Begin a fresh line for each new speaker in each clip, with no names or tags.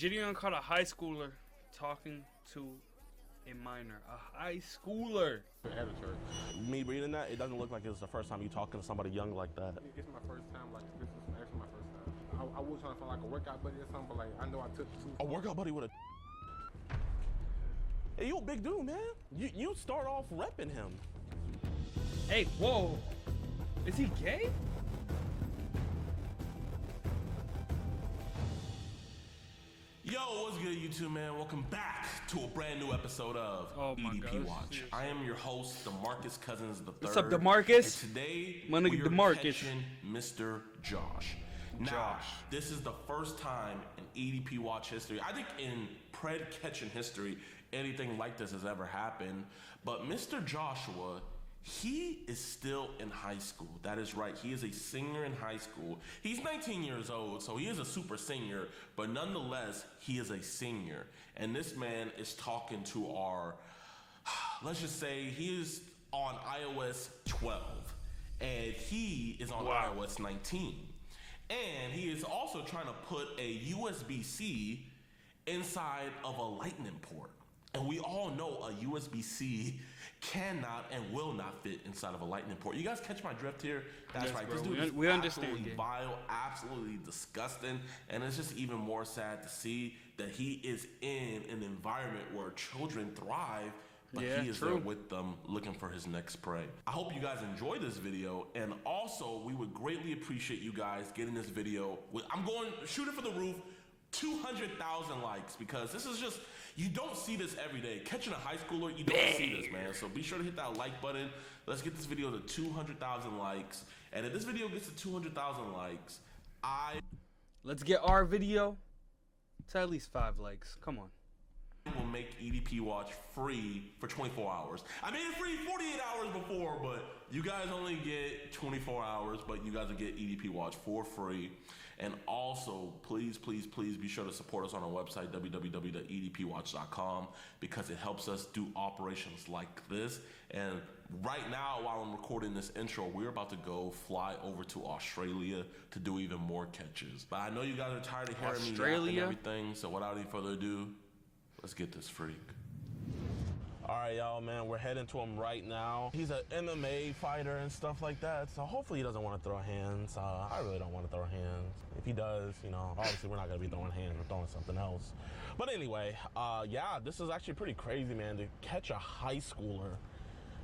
Jidion caught a high schooler talking to a minor. A high schooler.
Me reading that, it doesn't look like it's the first time you talking to somebody young like that.
It's my first time, like, this is actually my first time. I was trying to find, like, a workout buddy or something, but, like, I know I took two.
A workout buddy with a... Hey, you a big dude, man. You start off repping him.
Hey, whoa. Is he gay?
Yo, what's good, YouTube, man? Welcome back to a brand new episode of EDP Watch.
Seriously.
I am your host, DeMarcus Cousins III.
What's up, DeMarcus?
And today,
My nigga
we are
DeMarcus.
catching Mr. Josh. Now, this is the first time in EDP Watch history, I think in pred catching history, anything like this has ever happened. But Mr. Joshua, he is still in high school. That is right. He is a senior in high school. He's 19 years old, so he is a super senior, but nonetheless, he is a senior. And this man is talking to our, let's just say he is on iOS 12, and he is on iOS 19. And he is also trying to put a USB-C inside of a lightning port. And we all know a USB-C cannot and will not fit inside of a lightning port. You guys catch my drift here? That's
yes,
right.
Bro.
This dude is
we
absolutely vile, absolutely disgusting. And it's just even more sad to see that he is in an environment where children thrive, but he is there with them looking for his next prey. I hope you guys enjoy this video, and also we would greatly appreciate you guys getting this video. I'm going shoot it for the roof. 200,000 likes, because this is just, you don't see this every day. Catching a high schooler, you don't see this, man. So be sure to hit that like button. Let's get this video to 200,000 likes. And if this video gets to 200,000 likes,
let's get our video to at least 5 likes. Come on.
will make EDP Watch free for 24 hours. I made it free 48 hours before, but you guys only get 24 hours, but you guys will get EDP Watch for free. And also, please, please, please be sure to support us on our website, www.edpwatch.com, because it helps us do operations like this. And right now, while I'm recording this intro, we're about to go fly over to Australia to do even more catches. But I know you guys are tired of hearing me yap and everything, so without any further ado, let's get this freak.
All right, y'all, man, we're heading to him right now. He's an MMA fighter and stuff like that, so hopefully he doesn't want to throw hands. I really don't want to throw hands. If he does, you know, obviously we're not going to be throwing hands, we're throwing something else. But anyway, yeah, this is actually pretty crazy, man, to catch a high schooler.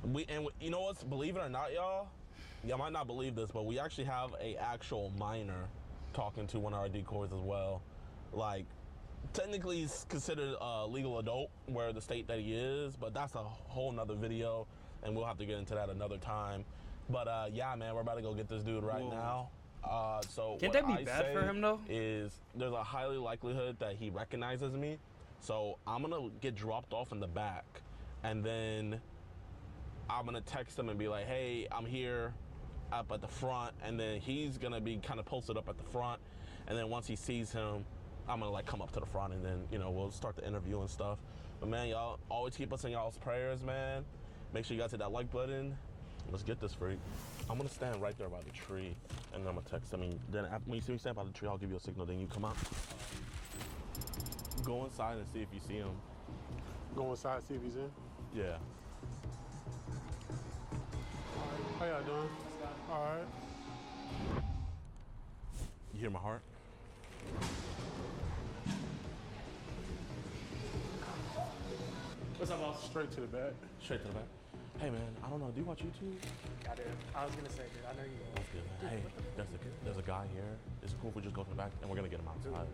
And you know what, believe it or not, y'all might not believe this, but we actually have a actual minor talking to one of our decoys as well. Like, technically he's considered a legal adult where the state that he is, but that's a whole nother video and we'll have to get into that another time. But yeah, man, we're about to go get this dude right now. So
can't that be bad for him though?
Is there's a highly likelihood that he recognizes me. So I'm gonna get dropped off in the back, and then I'm gonna text him and be like, hey, I'm here up at the front, and then he's gonna be kind of posted up at the front, and then once he sees him, I'm gonna like come up to the front, and then, you know, we'll start the interview and stuff. But man, y'all always keep us in y'all's prayers, man. Make sure you guys hit that like button. Let's get this freak. I'm gonna stand right there by the tree, and then I'm gonna text him. Then after, when you see me stand by the tree, I'll give you a signal, then you come out. Go inside and see if you see him.
Go inside, see if he's in.
Yeah.
How y'all doing? All right.
You hear my heart?
What's up, boss? Straight to the back.
Straight to the back. Hey man, I don't know, do you watch YouTube?
I do. I was gonna say, dude, I know you.
That's good, man. Hey, there's a guy here. Is it cool if we just go to the back and we're gonna get him outside?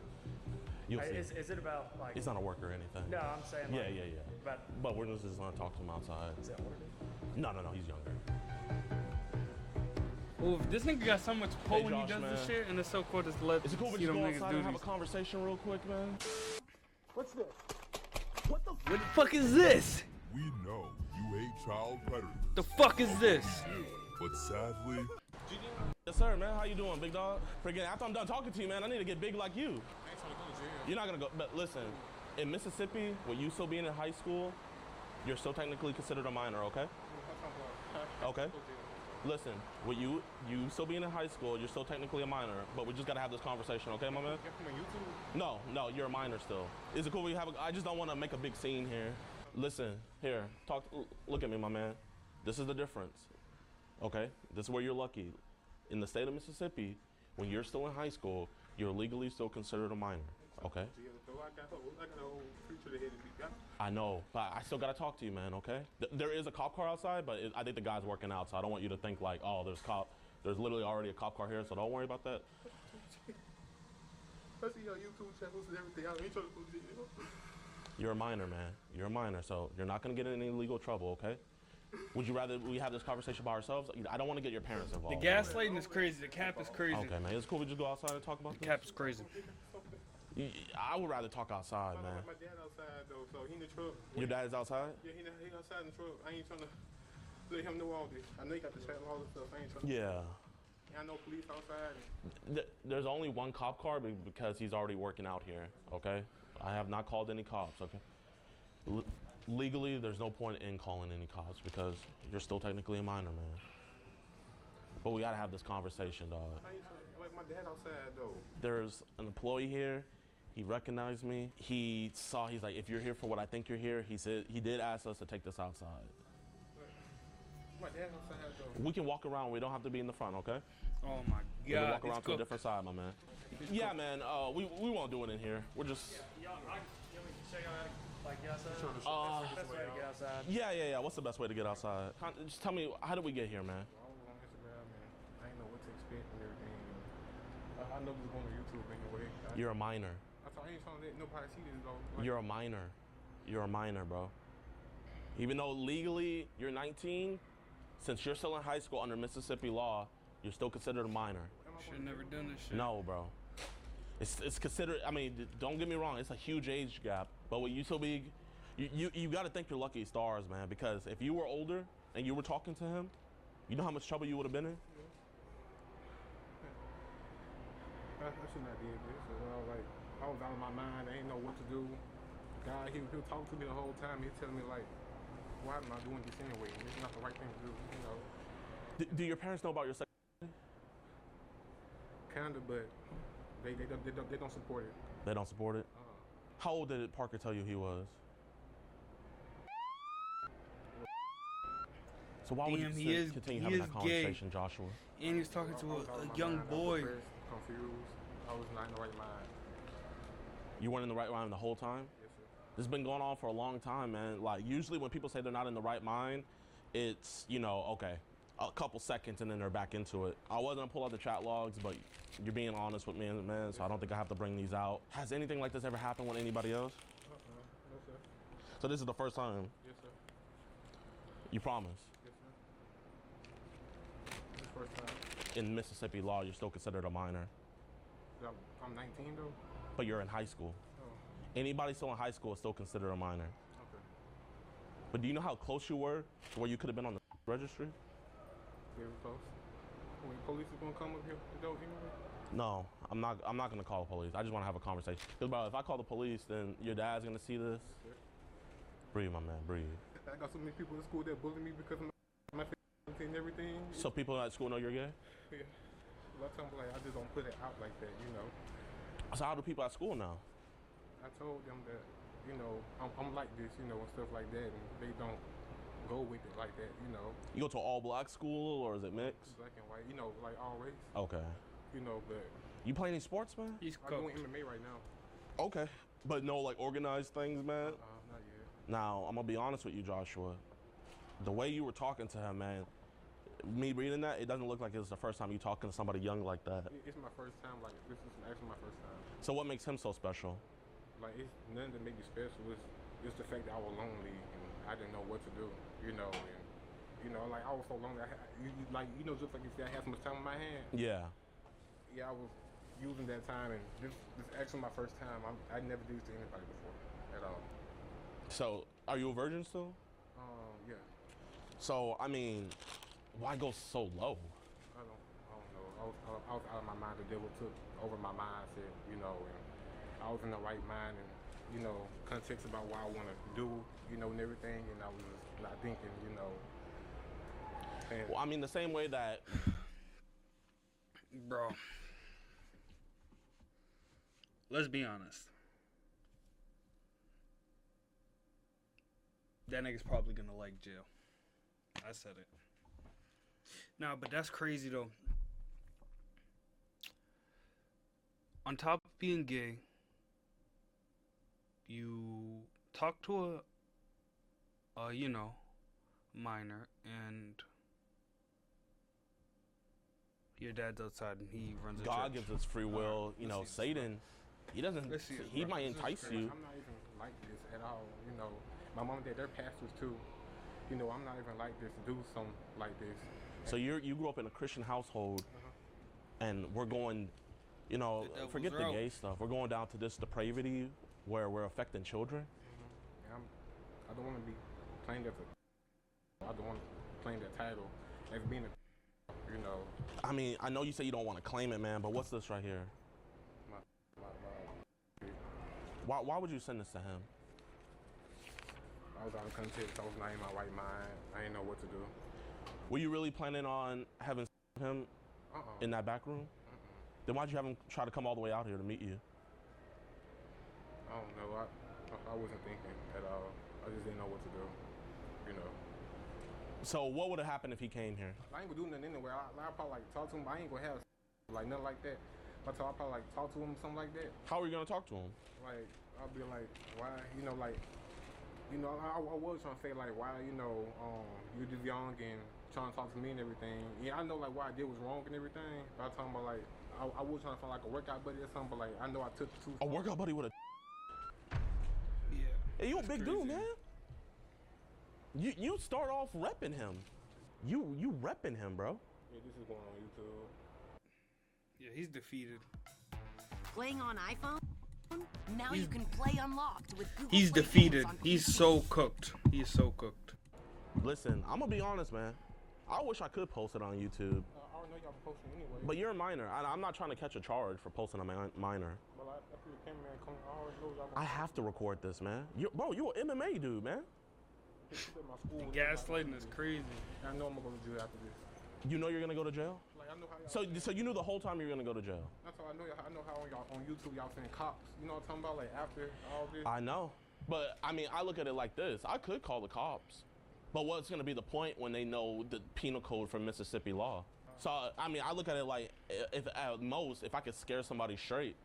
You'll see.
Is it about like?
He's not a worker or anything.
No, I'm saying. Like,
Yeah. But we're just gonna talk to him outside.
Is that what it is?
No, he's younger.
Well, if this nigga got so much pull when he does
man.
this shit, and it's so cool to let
Is it cool if we just go outside and have a conversation real quick, man?
What's this?
What the fuck is this?
We know you hate child predators.
The fuck is this?
But sadly,
Yes, sir, man. How you doing, big dog? Freaking, after I'm done talking to you, man, I need to get big like you.
I ain't trying to go to jail.
You're not gonna go, but listen, in Mississippi, with you still being in high school, you're still technically considered a minor, okay? Okay. Listen, with you still being in high school, you're still technically a minor, but we just gotta have this conversation, okay, my man?
Get from YouTube?
No, you're a minor still. Is it cool we have I just don't want to make a big scene here. Listen, here, look at me, my man. This is the difference, okay? This is where you're lucky. In the state of Mississippi, when you're still in high school, you're legally still considered a minor, okay?
I got a whole future ahead of me.
I know, but I still gotta talk to you, man, okay? There is a cop car outside, but I think the guy's working out, so I don't want you to think like, oh, there's literally already a cop car here, so don't worry about that.
I see your YouTube channels and everything. I ain't trying to put video.
You're a minor, man. You're a minor, so you're not gonna get in any legal trouble, okay? Would you rather we have this conversation by ourselves? I don't want to get your parents
The
involved.
gaslighting is crazy. The cap is crazy.
Okay, man. It's cool we just go outside and talk about
The
this.
cap is crazy.
I would rather talk outside, man.
My dad outside though, so he in the truck.
Your dad's outside?
Yeah, he outside in the truck. I ain't trying to let him know all this. I know he got the chat and all this stuff. I ain't trying to.
Yeah.
I know police outside.
There's only one cop car because he's already working out here, okay? I have not called any cops, okay? Legally, there's no point in calling any cops because you're still technically a minor, man. But we gotta have this conversation, dog.
I ain't trying to, like my dad outside though.
There's an employee here. He recognized me. He's like, if you're here for what I think you're here, he did ask us to take this outside.
My dad outside though.
We can walk around. We don't have to be in the front, okay?
Oh my
We can
God.
walk around to a different side, my man. Yeah, man. We won't do it in here. We're just.
You want me to show y'all like get outside? Best way to get outside.
Yeah. What's the best way to get outside? Just tell me, how did we get here, man?
I was on Instagram and I didn't know what to expect and everything. I know this going to YouTube anyway.
You're a minor.
I ain't trying to let nobody see this though. Like,
You're a minor. You're a minor, bro. Even though legally you're 19, since you're still in high school under Mississippi law, you're still considered a minor.
Should have never done this shit.
No, bro. It's considered. I mean, don't get me wrong. It's a huge age gap. But what you so big, you got to thank your lucky stars, man. Because if you were older and you were talking to him, you know how much trouble you would have been in.
I shouldn't have did this. Like I was out of my mind. I didn't know what to do. The guy, he was talking to me the whole time. He was telling me like, why am I doing this anyway? It's not the right thing to do, you know.
Do your parents know about your sex?
Kinda, but they don't support it.
They don't support it. How old did Parker tell you he was? So why would
Damn,
you continue having that conversation, Joshua?
And he was talking to
I was out of my
a young
mind. I was
boy.
depressed, confused. I was not in the right mind.
You weren't in the right mind the whole time?
Yes, sir.
This has been going on for a long time, man. Like, usually when people say they're not in the right mind, it's, okay, a couple seconds and then they're back into it. I wasn't gonna pull out the chat logs, but you're being honest with me, man, so I don't think I have to bring these out. Has anything like this ever happened with anybody else?
No, sir.
So this is the first time?
Yes, sir.
You promise?
Yes, sir. This is the first time.
In Mississippi law, you're still considered a minor,
I'm 19 though.
but you're in high school.
Oh,
Anybody still in high school is still considered a minor.
okay.
But do you know how close you were to where you could have been on the registry?
Very close. When police is gonna come up here to go anyway?
No, I'm not gonna call the police. I just want to have a conversation. Because, bro, if I call the police, then your dad's gonna see this.
Sir.
Breathe, my man, breathe.
I got so many people in school that bully me because of my and everything.
So people at school know you're gay?
Yeah. A lot of times, like, I just don't put it out like that, you know.
So how do people at school know?
I told them that, I'm like this, and stuff like that, and they don't go with it like that,
You go to an all-black school, or is it mixed?
Black and white, like all race,
Okay.
but
You play any sports, man?
He's
I'm doing
cooked.
MMA right now.
Okay. But no, like, organized things, man?
Not yet.
Now, I'm gonna be honest with you, Joshua. The way you were talking to him, man, me reading that, it doesn't look like it's the first time you talking to somebody young like that.
It's my first time, like, this is actually my first time.
So what makes him so special?
Like, it's nothing that make me special. It's the fact that I was lonely and I didn't know what to do, and like I was so lonely. Just like you said, I had so much time on my hand.
Yeah.
Yeah, I was using that time, and this actually my first time. I never did this to anybody before at all.
So, are you a virgin still?
Yeah.
So, I mean, why go so low?
I don't know. I was out of my mind. The devil took over my mindset, and I was in the right mind, and context about what I want to do, and everything, and I was just not thinking,
Well, I mean, the same way that...
Bro. Let's be honest. That nigga's probably gonna like jail. I said it. Nah, but that's crazy though. On top of being gay, you talk to a minor, and your dad's outside and he runs a
God
church.
gives us free will. You know, Satan, he doesn't, he might entice you.
I'm not even like this at all. You know, my mom and dad, they're pastors too. You know, I'm not even like this, do something like this.
So you grew up in a Christian household, and we're going, you know, forget the gay stuff. We're going down to this depravity where we're affecting children.
I don't want to be claimed as I don't want to claim that title as being a, you know.
I mean, I know you say you don't want to claim it, man, but what's this right here? Why would you send this to him?
I was out of context. I was not in my right mind. I didn't know what to do.
Were you really planning on having him in that back room? Then why'd you have him try to come all the way out here to meet you?
I don't know. I wasn't thinking at all. I just didn't know what to do, you know.
So what would have happened if he came here?
I ain't gonna do nothing anyway. I'll probably like talk to him, but I ain't gonna have like nothing like that. But I'll probably like talk to him, something like that.
How are you gonna talk to him?
Like, I'll be like, why, you know, like, you know, I was trying to say like, why, you know, you're just young and trying to talk to me and everything. Yeah, I know like what I did was wrong and everything. But I'm talking about like, I was trying to find like a workout buddy or something, but like, I know I took too far.
A workout buddy with a...
Yeah.
Hey, you a big
crazy.
dude, man. You start off repping him. You repping him, bro.
Yeah, this is going on YouTube.
Yeah, he's defeated.
Playing on iPhone? Now you can play unlocked with Google
He's
Play
defeated.
games on
He's
PC.
so cooked. He's so cooked.
Listen, I'm gonna be honest, man. I wish I could post it on YouTube.
I already know y'all been posting anyway.
But you're a minor. I'm not trying to catch a charge for posting a minor.
Well, after the cameraman come, I already know y'all
I have to record this, man. Bro, you an MMA dude, man.
my school.
Gaslighting is crazy.
I know I'm gonna go to jail after this.
You know you're gonna go to jail?
Like, I know how y'all.
So you knew the whole time you were gonna go to jail?
That's all I know. I know how on y'all on YouTube y'all saying cops. You know what I'm talking about? Like after all this.
I know. But I mean, I look at it like this. I could call the cops. But what's gonna be the point when they know the penal code from Mississippi law? So I mean, I look at it like, if at most, if I could scare somebody straight,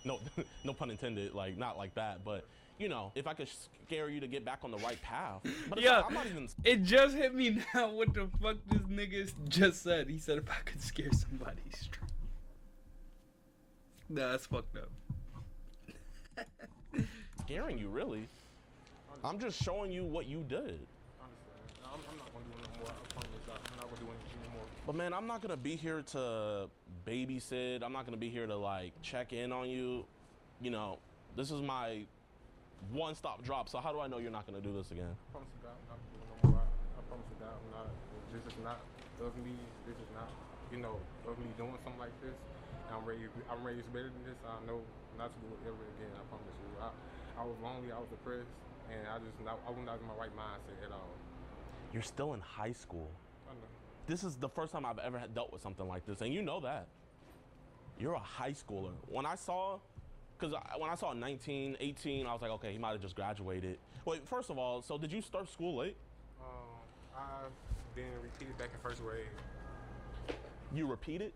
no, no pun intended, like not like that, but you know, if I could scare you to get back on the right path. But
Yeah,
I'm not even.
it just hit me now what the fuck this nigga just said. He said if I could scare somebody straight. Nah, that's fucked up.
Scaring you, really. I'm just showing you what you did.
I'm not gonna do no more. I promise y'all. I'm not gonna do anything anymore.
But man, I'm not gonna be here to babysit. I'm not gonna be here to like check in on you. You know, this is my one-stop drop. So how do I know you're not gonna do this again?
I promise you God, I'm not doing no more. I promise you God, I'm not. This is not of me. This is not, you know, of me doing something like this. I'm raised better than this. I know not to do it ever again. I promise you. I was lonely. I was depressed, and I was not in my right mindset at all.
You're still in high school.
I know.
This is the first time I've ever dealt with something like this, and you know that. You're a high schooler. When I saw 19, 18, I was like, okay, he might have just graduated. Wait, first of all, so did you start school late?
I've been repeated back in first grade.
You repeated?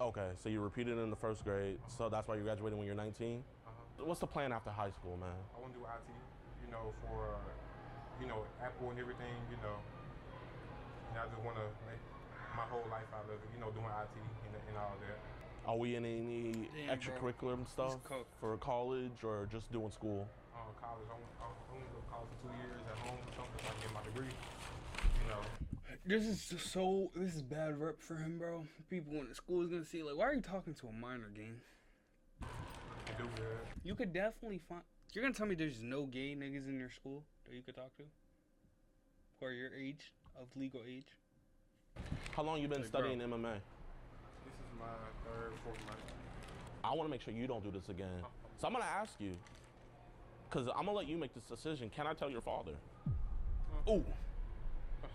Okay, so you repeated in the first grade, so that's why you graduated when you're 19? What's the plan after high school, man?
I want to do IT, you know, for, you know, Apple and everything, you know. And I just want to make my whole life out of it, you know, doing IT and all that.
Are we in any
Damn,
extracurricular stuff for college or just doing school?
College, I want to go to college for 2 years at home or something so I can get my degree, you know.
This is bad rep for him, bro. People in the school is gonna see like, why are you talking to a minor, gang?
Do good.
You could definitely find. You're gonna tell me there's no gay niggas in your school that you could talk to, who are your age, of legal age?
How long you been studying MMA?
This is my third, fourth month.
I want to make sure you don't do this again. So I'm gonna ask you, cause I'm gonna let you make this decision. Can I tell your father?
Ooh.
I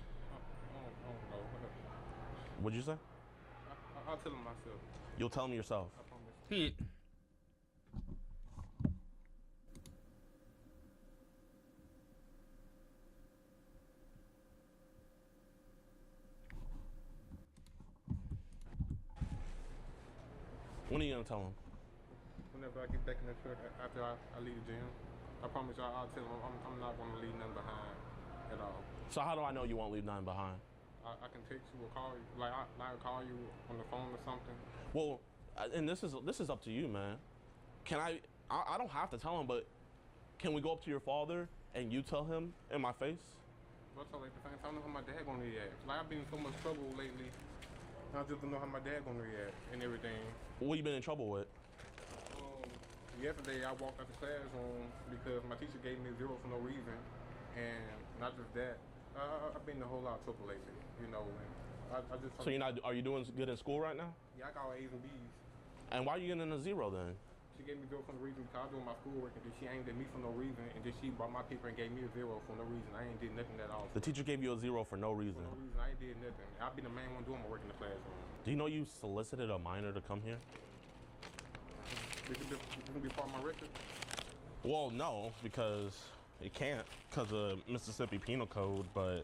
What'd you say?
I'll tell him myself.
You'll tell him yourself.
I promise.
He.
When are you gonna tell him?
Whenever I get back in the truck after I leave the gym, I promise y'all I'll tell him I'm not gonna leave nothing behind at all.
So how do I know you won't leave nothing behind?
I can text you or call you, like I'll call you on the phone or something.
Well, and this is up to you, man. Can I don't have to tell him, but can we go up to your father and you tell him in my face?
But like the same time, I know how my dad gonna react. Like I've been in so much trouble lately. I just don't know how my dad gonna react and everything.
What you been in trouble with?
Yesterday I walked out the classroom because my teacher gave me 0 for no reason, and not just that. I've been in a whole lot of trouble lately, you know. And I just.
So you're not? Are you doing good in school right now?
Yeah, I got all A's and B's.
And why are you getting a 0 then?
She gave me 0 for no reason because I was doing my schoolwork, and then she aimed at me for no reason, and then she brought my paper and gave me a 0 for no reason. I ain't did nothing at all.
The teacher gave you a 0 for no reason.
For no reason, I ain't did nothing. I've been the main one doing my work in the classroom.
Do you know you solicited a minor to come here?
This can be part of my record.
Well, no, because it can't, because of Mississippi Penal Code, but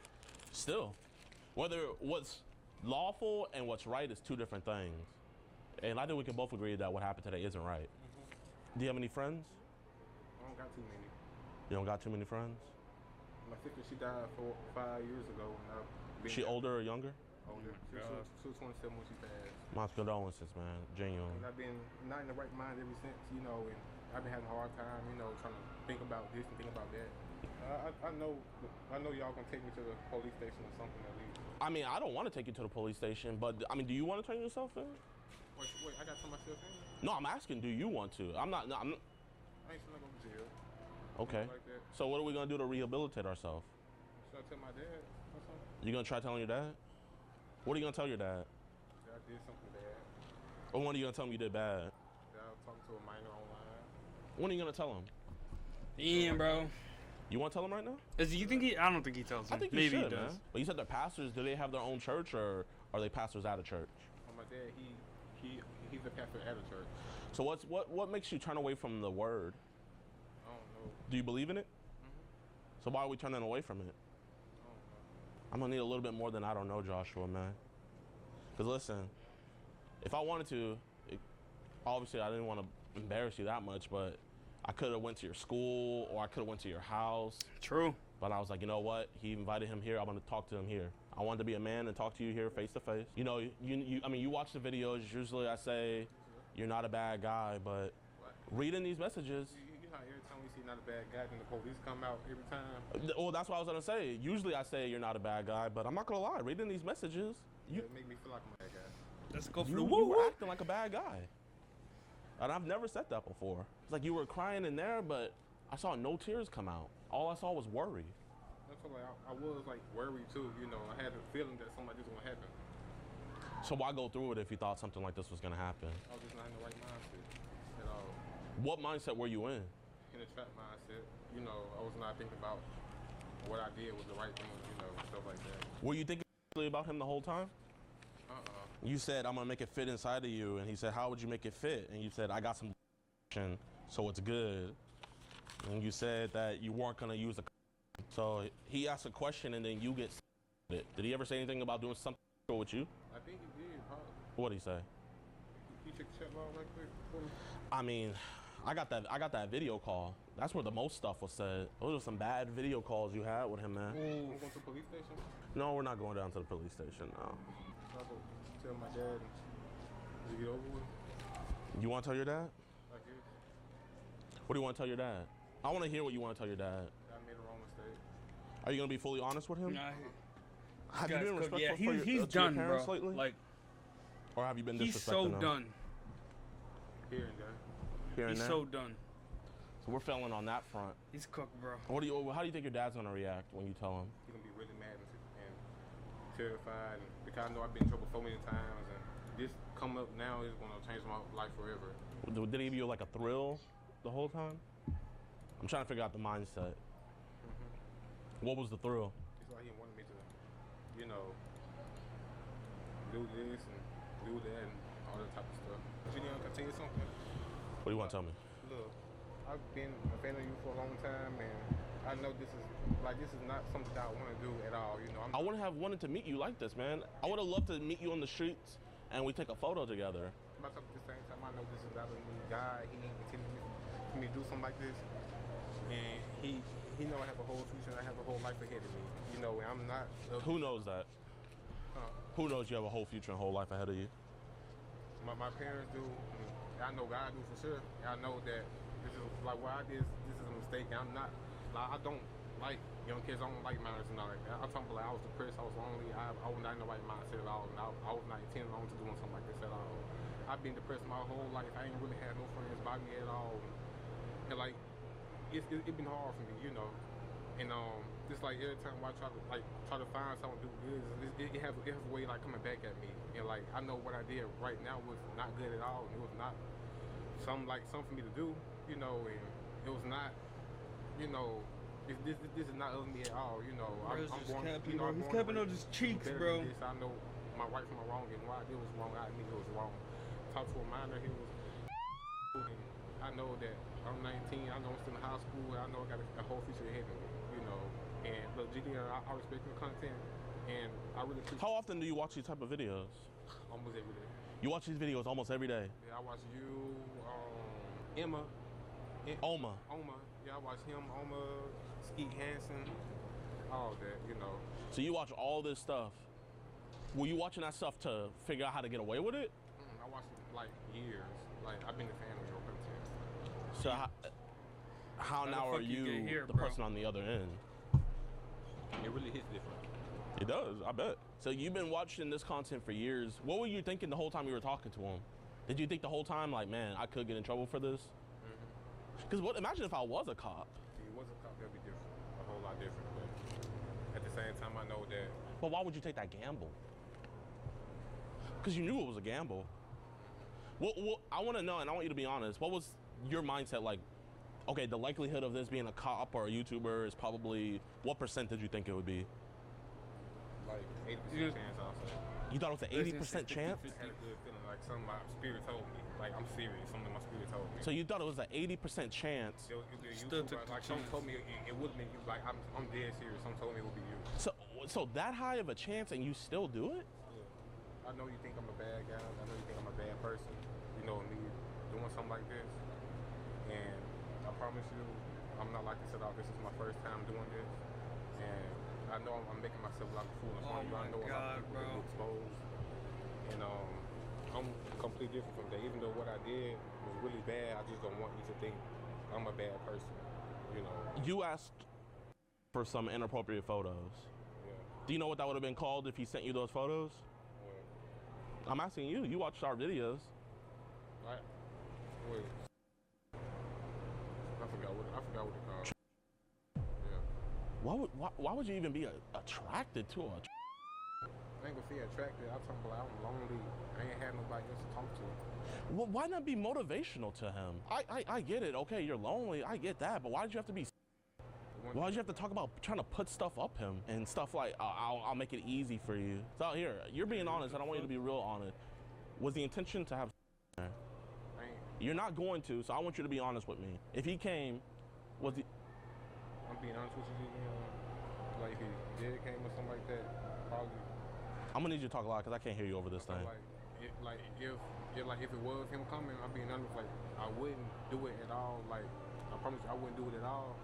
still, whether what's lawful and what's right is 2 different things. And I think we can both agree that what happened today isn't right. Do you have any friends?
I don't got too many.
You don't got too many friends?
My sister, she died 5 years ago.
Is she older or younger?
Older. She was 27 when she passed.
My condolences, man. Genuine.
And I've been not in the right mind ever since, you know, and I've been having a hard time, you know, trying to think about this and think about that. I know y'all gonna take me to the police station or something at least.
I mean, I don't want to take you to the police station, but I mean, do you want to turn yourself in?
Wait, I got to turn myself in?
No, I'm asking, do you want to? I'm not.
I ain't gonna go to jail.
Okay.
Like that.
So what are we gonna do to rehabilitate ourselves?
Should I tell my dad or something?
You gonna try telling your dad? What are you gonna tell your dad?
That I did something bad.
Or when are you gonna tell him you did bad?
That I was talking to a minor online.
When are you gonna tell him?
Damn, bro.
You want to tell him right now?
You think he? I don't think he tells him.
I think
Maybe
should,
he does.
man. But you said they're pastors. Do they have their own church, or are they pastors out of church?
My dad, he's a pastor at a church.
So what makes you turn away from the word?
I don't know.
Do you believe in it?
Mm-hmm.
So why are we turning away from it?
I don't know.
I'm gonna need a little bit more than I don't know, Joshua, man. Because listen, if I wanted to, obviously I didn't want to embarrass you that much, but I could have went to your school or I could have went to your house.
True.
But I was like, you know what? He invited him here. I'm gonna talk to him here. I wanted to be a man and talk to you here face to face. You know, I mean, you watch the videos. Usually I say, you're not a bad guy, but reading these messages.
You know how every time we see not a bad guy, then the police come out every time?
Well, that's what I was gonna say. Usually I say you're not a bad guy, but I'm not gonna lie. Reading these messages,
It make me feel like I'm a bad guy.
Let's go for
you
the
were
woo.
acting like a bad guy. And I've never said that before. It's like you were crying in there, but I saw no tears come out. All I saw was worry.
That's what I was like worried too, you know. I had a feeling that something like this was gonna happen.
So why go through it if you thought something like this was gonna happen?
I was just not in the right mindset at all.
What mindset were you in?
In a trap mindset, you know, I was not thinking about what I did was the right thing, you know, stuff like that.
Were you thinking about him the whole time? You said, I'm gonna make it fit inside of you, and he said, how would you make it fit? And you said, I got some so it's good. And you said that you weren't gonna use a so he asked a question and then you get it. Did he ever say anything about doing something with you?
I think he did, probably.
What'd he say?
He took the chat log right quick for me.
I mean, I got that video call. That's where the most stuff was said. Those are some bad video calls you had with him, man.
We're going to the police station?
No, we're not going down to the police station, no.
I'll go tell my dad to get over with.
You want to tell your dad?
I guess.
What do you want to tell your dad? I want to hear what you want to tell your dad.
I made a wrong mistake.
Are you going to be fully honest with him?
Nah,
Have you been respectful
yeah,
for
he's
your
done,
parents
bro.
lately?
Like,
or have you been
he's
disrespecting
so
them?
done.
Here and there.
Here and
He's
there?
so done.
So we're failing on that front.
He's cooked, bro.
How do you think your dad's going to react when you tell him?
He's going to be really mad and terrified. And because I know I've been in trouble so many times. And this come up now is going to change my life forever.
Did he give you like a thrill the whole time? I'm trying to figure out the mindset. What was the thrill?
It's like he wanted me to, you know, do this and do that and all that type of stuff. Jidion, can I tell you something?
What do you want to tell me?
Look, I've been a fan of you for a long time, and I know this is not something that I want to do at all. You know,
I wouldn't have wanted to meet you like this, man. I would have loved to meet you on the streets and we take a photo together.
But at the same time, I know this is not a new guy. He ain't intending for me to do something like this, and he know I have a whole future and I have a whole life ahead of me. You know, and I'm not.
Who knows that? Who knows you have a whole future and whole life ahead of you?
My parents do. I know God do for sure. I know that this is like what I did. This is a mistake. I'm not. Like, I don't like young kids. I don't like minors and all like that. I'm talking about like I was depressed. I was lonely. I was not in the right mindset at all. And I was not intending on to doing something like this at all. I've been depressed my whole life. I ain't really had no friends by me at all. And like it's been hard for me, you know. And just like every time I try to find something to do good, it has a way like coming back at me. And like I know what I did right now was not good at all. And it was not something for me to do, you know. And it was not, you know. This is not of me at all, you know. I'm born, you know,
he's capping on his cheeks, bro.
I know my right from my wrong, and why I did was wrong. I admit it was wrong. Talked to a minor, he was. And I know that I'm 19. I know I'm still in high school. I know I got a whole future ahead of me, you know. And look, Jidion, I respect your content, and I really appreciate.
How often do you watch these type of videos?
Almost every day.
You watch these videos almost every day?
Yeah, I watch you, Oma. Yeah, I watch him, Oma, Skeet Hansen, all that, you know.
So you watch all this stuff. Were you watching that stuff to figure out how to get away with it?
I watched it like years. Like I've been a fan of your content.
So how now are you the person on the other end?
It really hits different.
It does, I bet. So you've been watching this content for years. What were you thinking the whole time you were talking to him? Did you think the whole time, like, man, I could get in trouble for this? Because imagine if I was a cop.
If you was a cop, that'd be different. A whole lot different. But at the same time, I know that.
But why would you take that gamble? Because you knew it was a gamble. Well, I want to know, and I want you to be honest, what was your mindset like? Okay, the likelihood of this being a cop or a YouTuber is probably, what % did you think it would be?
Like 80% chance, I'll say.
You thought it was an 80% chance?
I had a good feeling, like something my spirit told me. Like, I'm serious, something my spirit told me.
So you thought it was an 80% chance?
It would be a YouTuber. Like, someone told me it would have been you. Like, I'm dead serious. Someone told me it would be you.
So that high of a chance and you still do it?
Yeah. I know you think I'm a bad guy. I know you think I'm a bad person. You know, me doing something like this. And I promise you, I'm not like this at all. This is my first time doing this. And I know I'm making myself like a fool in front of you. I know I'm exposed. And I'm completely different from that. Even though what I did was really bad, I just don't want you to think I'm a bad person. You know.
You asked for some inappropriate photos.
Yeah.
Do you know what that would have been called if he sent you those photos?
What?
I'm asking you. You watched our videos.
Wait. I forgot what it called. Yeah.
Why would you even be attracted to a?
I ain't gonna say attracted. I'm talking about I'm lonely. I ain't had nobody else to talk to.
Well, why not be motivational to him? I get it. Okay, you're lonely. I get that. But why did you have to be? Why did you have to talk about trying to put stuff up him and stuff like I'll make it easy for you? So here, you're being honest. I don't want you to be real honest. Was the intention to have? You're not going to, so I want you to be honest with me. If he came, was he?
I'm being honest with you, like if he did came or something like that, probably.
I'm gonna need you to talk a lot because I can't hear you over this thing.
Like if it was him coming, I'm being honest. Like I wouldn't do it at all. Like I promise you, I wouldn't do it at all.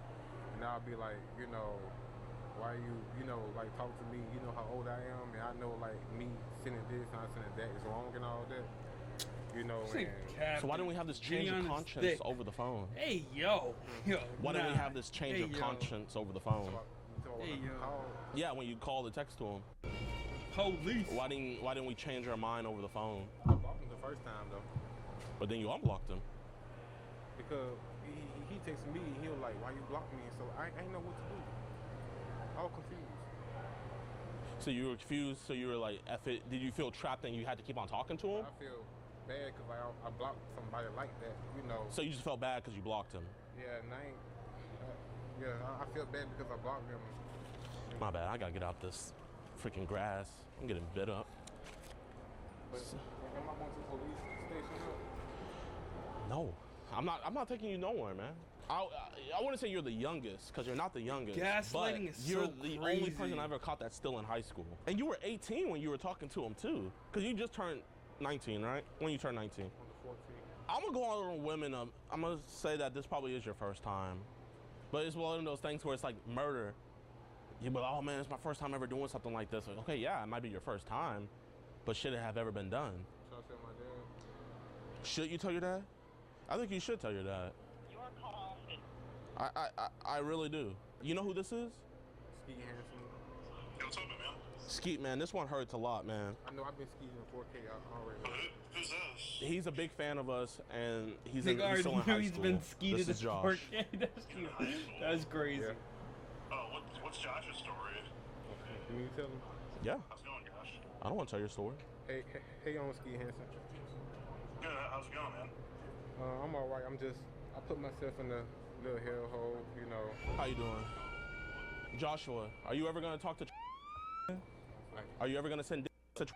And I'll be like, you know, why you know, like talk to me. You know how old I am, and I know like me sending this and I sending that is wrong and all that. You know,
so why didn't we have this change of conscience over the phone?
Hey, yo.
Why didn't we have this change of conscience over the phone?
Hey, yo.
Yeah, when you call the text to him.
Police.
Why didn't we change our mind over the phone?
I blocked him the first time though.
But then you unblocked him.
Because he texted me and he was like, why you blocked me? So I ain't know what to do. I was confused.
So you were confused, so you were like, F it. Did you feel trapped and you had to keep on talking to him?
I feel bad because I blocked somebody like that, you know.
So you just felt bad because you blocked him?
Yeah, and I feel bad because I blocked him.
My bad, I gotta get out this freaking grass. I'm getting bit up.
But am I going to the police station?
No, I'm not taking you nowhere, man. I wouldn't say you're the youngest, because you're not the youngest.
Gaslighting
but
is
you're
so
the
crazy.
only person I ever caught that's still in high school. And you were 18 when you were talking to him too, because you just turned 19, right? When you turned 19.
On the 14th.
I'm gonna go on women. I'm gonna say that this probably is your first time, but it's one of those things where it's like murder. You're like, oh man, it's my first time ever doing something like this. Like, okay, yeah, it might be your first time, but should it have ever been done?
So I tell my dad.
Should you tell your dad? I think you should tell your dad. I really do. You know who this is?
Ski Hansen.
Yo, what's up, man?
Skeet, man, this one hurts a lot, man.
I know I've been skiing in 4K already.
Who's this?
He's a big fan of us, and he's
Nigga already
still in
knew
high
he's
school.
been skeeted
This is
at
Josh.
4K. That's crazy.
Yeah.
Oh, what's Josh's story?
Can you tell him?
Yeah,
How's it going, Josh?
I don't want to tell your story.
Hey, on Ski Hansen.
Good. How's it going, man?
I'm all right. I put myself in a little hellhole, you know.
How you doing? Joshua, are you ever going to talk to Are you ever going to send to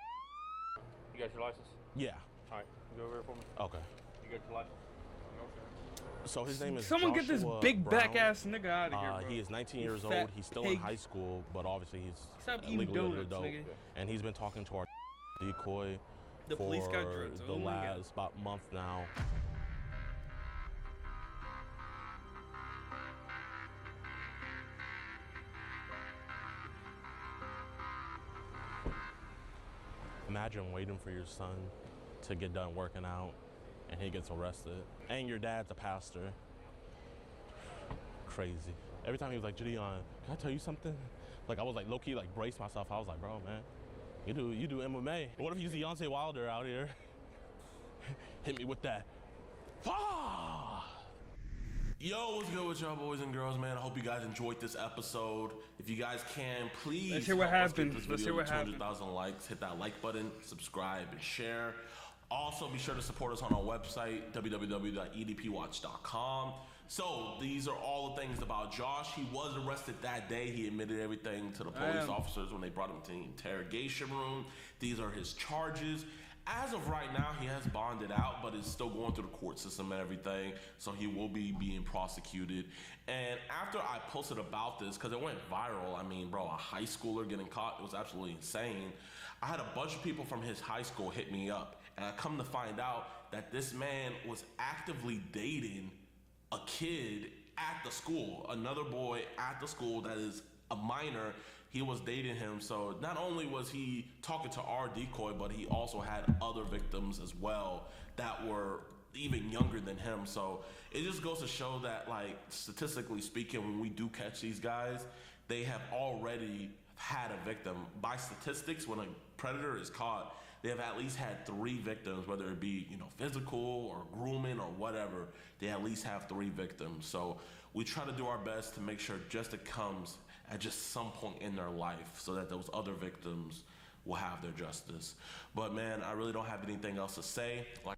You got your license?
Yeah.
All right, go over here for me.
Okay.
You got your license?
So his name is
Someone get this
Joshua
big
Brown.
back ass nigga out of here, bro.
He is 19
You
years
fat
old. He's still in
pig.
high school, but obviously he's
Stop eating
legally an
donuts,
adult.
nigga.
And he's been talking to our decoy
The
for
police got drugs.
the
Oh my God.
last about month now. Imagine waiting for your son to get done working out and he gets arrested. And your dad's a pastor. Crazy. Every time he was like, Jidion, can I tell you something? Like I was like low-key like brace myself. I was like, bro, man, you do MMA. What if he's Deontay Wilder out here? Hit me with that.
Yo, what's good with y'all boys and girls, man? I hope you guys enjoyed this episode. If you guys can, please
Let's hear what
help us get
happened.
this
Let's
video
hear what
to
happened.
200,000 likes. Hit that like button, subscribe, and share. Also, be sure to support us on our website, www.edpwatch.com. So, these are all the things about Josh. He was arrested that day. He admitted everything to the police officers when they brought him to the interrogation room. These are his charges. As of right now, he has bonded out, but is still going through the court system and everything, so he will be being prosecuted. And after I posted about this, because it went viral, I mean, bro, a high schooler getting caught, it was absolutely insane. I had a bunch of people from his high school hit me up, and I come to find out that this man was actively dating a kid at the school, another boy at the school that is a minor. He was dating him, so not only was he talking to our decoy, but he also had other victims as well that were even younger than him. So it just goes to show that, like, statistically speaking, when we do catch these guys, they have already had a victim. By statistics, when a predator is caught, they have at least had 3 victims, whether it be, you know, physical or grooming or whatever. They at least have 3 victims. So we try to do our best to make sure justice comes at just some point in their life so that those other victims will have their justice. But man, I really don't have anything else to say. Like